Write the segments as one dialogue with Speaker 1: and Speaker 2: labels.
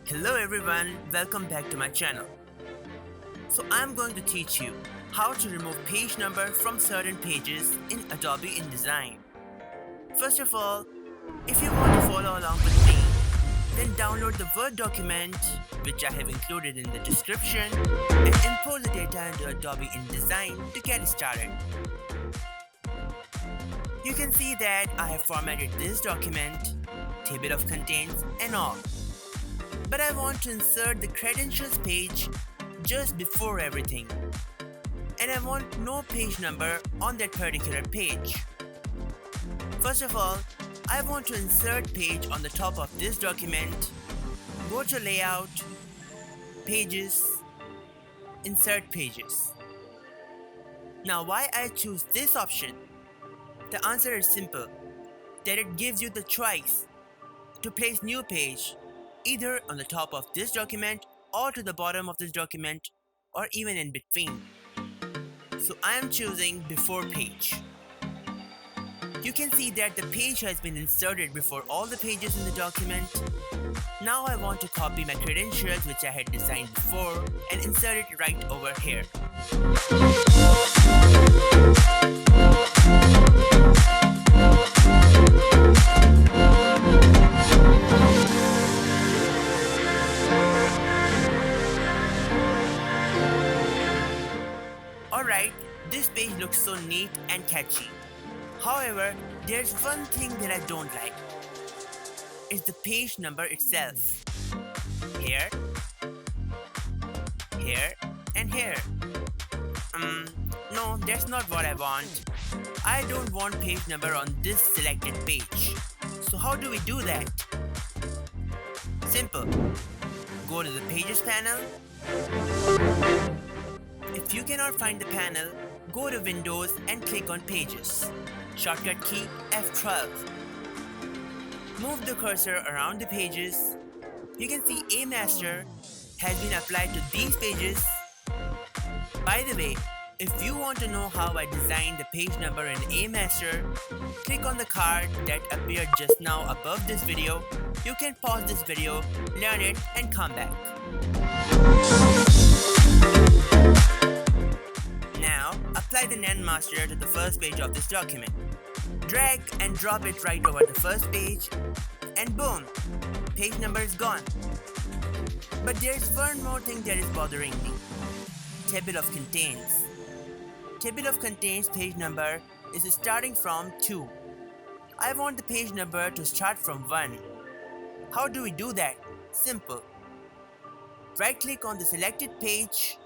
Speaker 1: Hello everyone, welcome back to my channel. So I'm going to teach you how to remove page number from certain pages in Adobe InDesign. First of all, if you want to follow along with me, then download the Word document which I have included in the description and import the data into Adobe InDesign to get started. You can see that I have formatted this document, table of contents and all. But I want to insert the credentials page just before everything. And I want no page number on that particular page. First of all, I want to insert page on the top of this document. Go to Layout, Pages, Insert Pages. Now why I choose this option? The answer is simple, that it gives you the choice to place new page either on the top of this document or to the bottom of this document or even in between. So I am choosing before page. You can see that the page has been inserted before all the pages in the document. Now I want to copy my credentials which I had designed before and insert it right over here. Alright, this page looks so neat and catchy. However, there's one thing that I don't like. It's the page number itself. Here, here, and here. No, that's not what I want. I don't want page number on this selected page. So how do we do that? Simple. Go to the Pages panel. If you cannot find the panel, go to Windows and click on Pages. Shortcut key F12. Move the cursor around the pages. You can see A Master has been applied to these pages. By the way, if you want to know how I designed the page number in A Master, click on the card that appeared just now above this video. You can pause this video, learn it, and come back. Now, apply the NaN master to the first page of this document. Drag and drop it right over the first page, and boom, page number is gone. But there's one more thing that is bothering me. Table of contents. Table of contents page number is starting from 2. I want the page number to start from 1. How do we do that? Simple. Right click on the selected page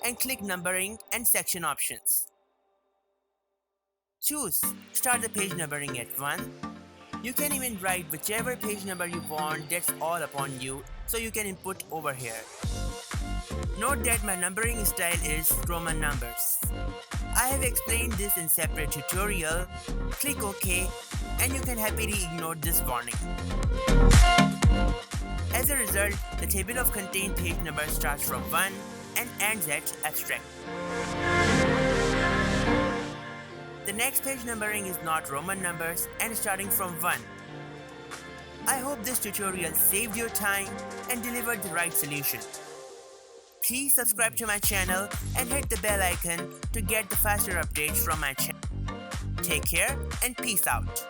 Speaker 1: and click Numbering and Section Options. Choose Start the page numbering at 1. You can even write whichever page number you want, that's all upon you, so you can input over here. Note that my numbering style is Roman numbers. I have explained this in separate tutorial. Click OK and you can happily ignore this warning. As a result, the table of content page number starts from 1 and ends at abstract. The next page numbering is not Roman numbers and starting from 1. I hope this tutorial saved your time and delivered the right solution. Please subscribe to my channel and hit the bell icon to get the faster updates from my channel. Take care and peace out.